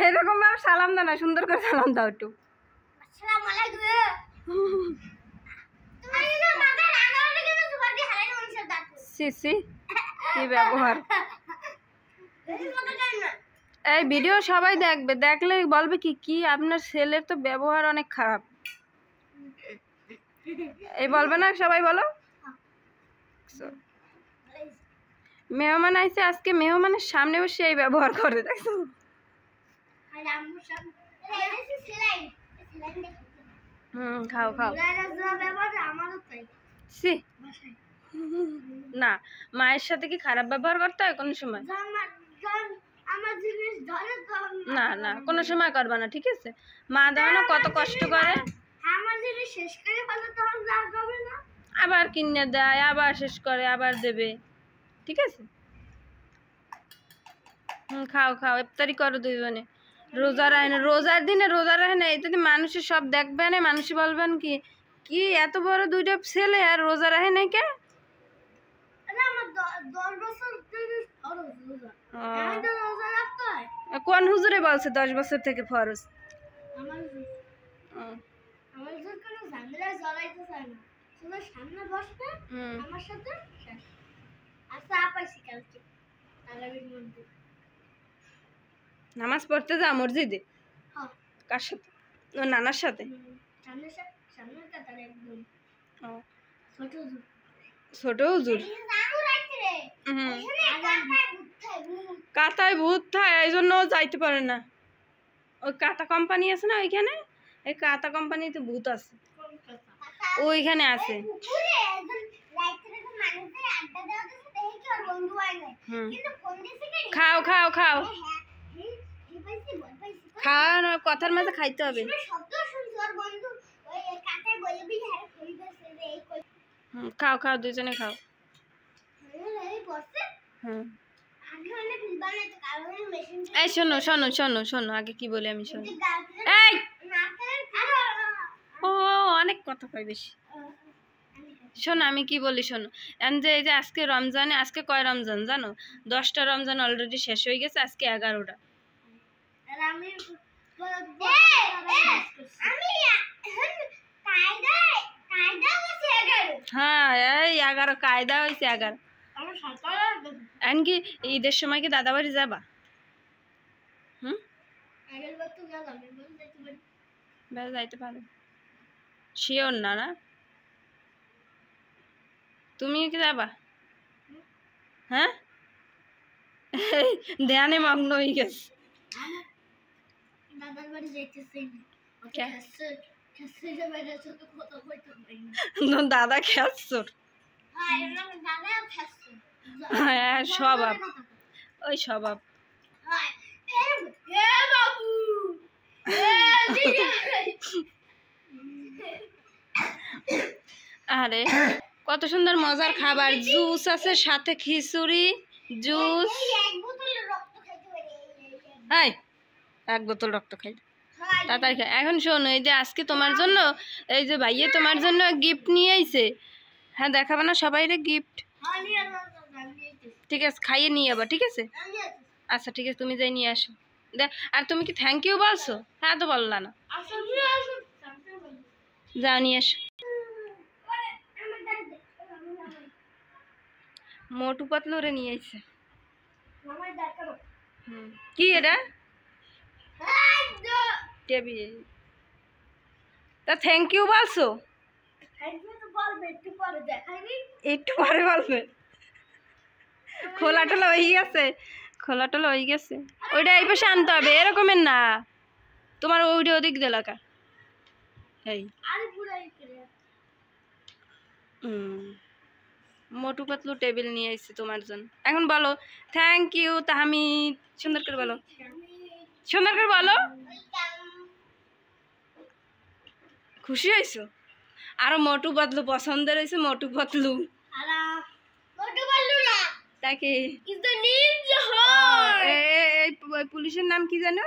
এরকম ভাবে সালাম দাও না, সুন্দর করে সালাম দাও একটু। আসসালামু আলাইকুম। সি সি, কি ব্যবহার! এই ভিডিও সবাই দেখবে, দেখলে বলবে কি কি আপনার ছেলের তো ব্যবহার অনেক খারাপ। এই বলবে না সবাই? বলো। মেহমান আইছে আজকে, মেহমানের সামনে বসে এই ব্যবহার করে, দেখো। খাও খাও। সি না, মায়ের সাথে কি খারাপ ব্যবহার করতে হয় কোনো সময়? না না, কোনো সময় করবা না, ঠিক আছে? মা দেখো না কত কষ্ট করে, আবার কিনে দেয়, আবার শেষ করে, আবার দেবে, ঠিক আছে? খাও খাও, ইফতারি করো দুইজনে। রোজা রাখেন, রোজার দিনে রোজা রাখেন, এটাতে মানুষের সব দেখবেন, মানুষ বলবেন কি কি এত বড় দুইটা ছেলে আর রোজা রাখে নাই কে? কোন হুজুরে বলছে 10 বছর থেকে ফরজ? নামাজ পড়তে যা মসজিদে? কার সাথে? ও নানার সাথে। ছোট হুজুর কাতায় ভূত থাকে, এই জন্য যাইতে পারে না। ওই কাতা কোম্পানি আছে না ওইখানে, এই কাতা কোম্পানিতে ভূত আছে, ওইখানে আছে। খাও খাও খাও, খাওয়া কথার মাঝে খাইতে হবে। খাও খাও, দুজনে খাও। এই শোনো শোনো শোনো শোনো, আগে কি বলি আমি, শোনো। এই ও অনেক কথা কয় বেশি। শোনো আমি কি বলি, শোনো। এই যে আজকে রমজানে, আজকে কয় রমজান জানো? 10টা রমজান অলরেডি শেষ হয়ে গেছে, আজকে 11টা। হ্যাঁ এই 11 কায়দা হয়েছে 11। এমনকি ঈদের সময় কি দাদা বাড়ি যাবা? যাইতে পারো, শিওর না? না তুমি কি যাবা? হ্যাঁ, ধ্যানে মগ্ন হয়ে গেছে। দাদা খেয়ার হ্যাঁ, স্বভাব, ওই স্বভাব। আরে কত সুন্দর মজার খাবার, জুস আছে সাথে, খিচুড়ি, জুস। এক বোতল রক্ত খাই তাড়াতাড়ি খাই। এখন শোনো, এই যে আজকে তোমার জন্য, এই যে ভাইয়ে তোমার জন্য গিফট নিয়ে আইছে। হ্যাঁ দেখাবে না সবাই রে গিফট? ঠিক আছে, খাইয়ে নিয়ে যাবা, ঠিক আছে? আচ্ছা ঠিক আছে, তুমি যাই নিয়ে আসো। আর তুমি কি থ্যাংক ইউ বলছো? হ্যাঁ তো বললা না, যাও নিয়ে আসো। মোটু পাতলু রে নিয়ে আইছে। কি এটা? তা থ্যাংক ইউ বলছো? একটু পরে বলবে। খোলা টোলা হয়ে গেছে, খোলা টোলা হয়ে গেছে। ওইটা এই পাশে আনতে হবে, এরকমের না, তোমার ওইটা ওদিক দেলাকা। এই মোটু পাতলু টেবিল নিয়ে আসছে তোমার জন্য। এখন বলো থ্যাংক ইউ তাহমিদ, সুন্দর করে বলো, সুন্দর করে বলো। খুশি হয়েছো? আরো মোটু পাতলু পছন্দের হয়েছে, মোটু পাতলু। তাকে পুলিশের নাম কি জানো?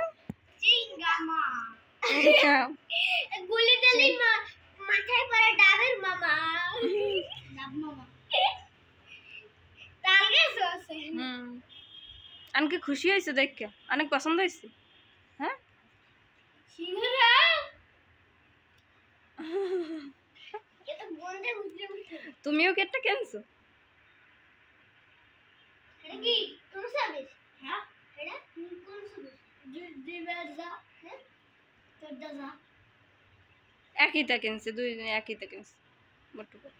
আনকে খুশি হয়েছে দেখে, অনেক পছন্দ হয়েছে। হ্যাঁ সিংহরা এটা বন্ধে বুঝতে বুঝতে তুমিও কি একটা কিনছো? এটা কি কোন সার্ভিস? হ্যাঁ এটা কোন সার্ভিস? দিবেজা হ্যাঁ তোর দাদা একইটা কিনছে, দুইজনে একইটা কিনছে মোটু করে।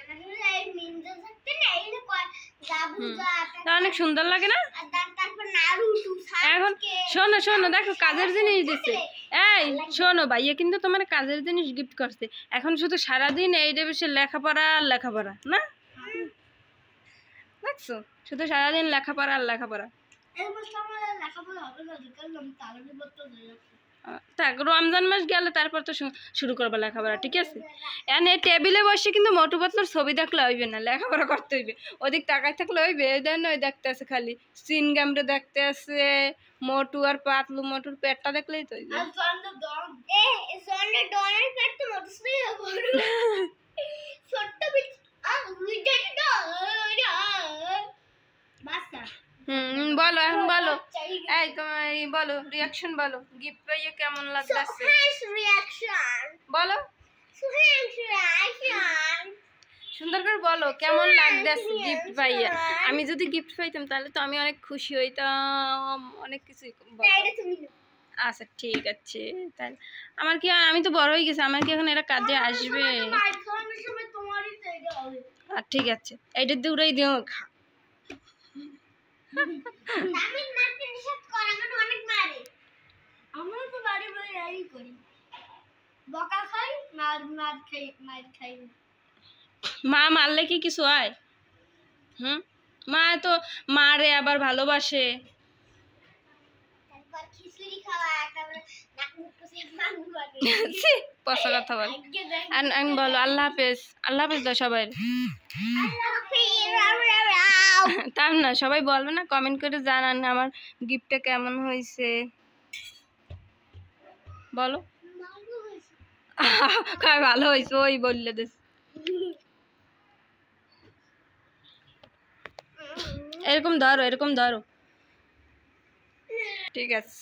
আমাদের এই নিনজা থাকতে না এই না কয় জাবুজা তা অনেক সুন্দর লাগে না? আর তারপর নারুটো এখন শোনো শোনো, দেখো কাজের জিনিস দিচ্ছে। এই শোনো, ভাইয়া কিন্তু তোমার কাজের জিনিস গিফট করছে। এখন শুধু সারাদিন এইটা বেশি লেখাপড়া আর লেখাপড়া না, দেখছো? শুধু সারাদিন লেখাপড়া আর লেখাপড়া। এই মাসটা আমার লেখাপড়া হবে না দেখলাম তাড়াতাড়ি বলতে যাই থাক, রমজান মাস গেলে তারপর তো শুরু করবে লেখাপড়া, ঠিক আছে? এনে টেবিলে বসে কিন্তু মোটু পাতলুর ছবি দেখলে হইবে না, লেখাপড়া করতে হইবে। ওদিক তাকায় থাকলে হইবে? এই দেন ওই দেখতে আছে খালি সিনগামটা দেখতে আছে, মোটু আর পাতলু, মোটুর পেটটা দেখলেই তো হইবে। আর জন্ড ডন ডনের পেট তো মতসই বড় ছোট্ট বিট আর উইডাটি ডন বাসা বলো এখন বলো। এই তোমার বলো, রিয়াকশন বলো, গিফট পাইয়ে কেমন লাগতেছে রিঅ্যাকশন বলো, রিঅ্যাকশন সুন্দর করে বলো কেমন লাগতেছে গিফট পাইয়া। আমি যদি গিফট পাইতাম তাহলে তো আমি অনেক খুশি হইতাম, অনেক কিছু। এটা তুমি আচ্ছা ঠিক আছে, তাহলে আমার কি, আমি তো বড় হয়ে গেছি, আমার কি এখন এরা কাজে আসবে? মার খাওয়ানোর সময় তোমারই তো এটা হবে আর ঠিক আছে, এইটা দিয়ে উড়াই দিও খা। আমি মারতে নিষেধ কর আমার অনেক মারে আমরা তো বাড়ি বাড়ি এই করি বকা খাই মার খাই মা মারলে কি কিছু হয়? মা তো মারে আবার ভালোবাসে। তারপর খিচুড়ি খাওয়া তারপরে নাক মুখ কষে মাংস করে ছি, পচা কথা বল। আমি বলো আল্লাহ হাফেজ, আল্লাহ হাফেজ দাও সবাই। তার না, সবাই বলবে না, কমেন্ট করে জানান আমার গিফটটা কেমন হয়েছে বলো। ভালো হয়েছে ওই বললে দেশ। এরকম ধরো, এরকম ধরো, ঠিক আছে।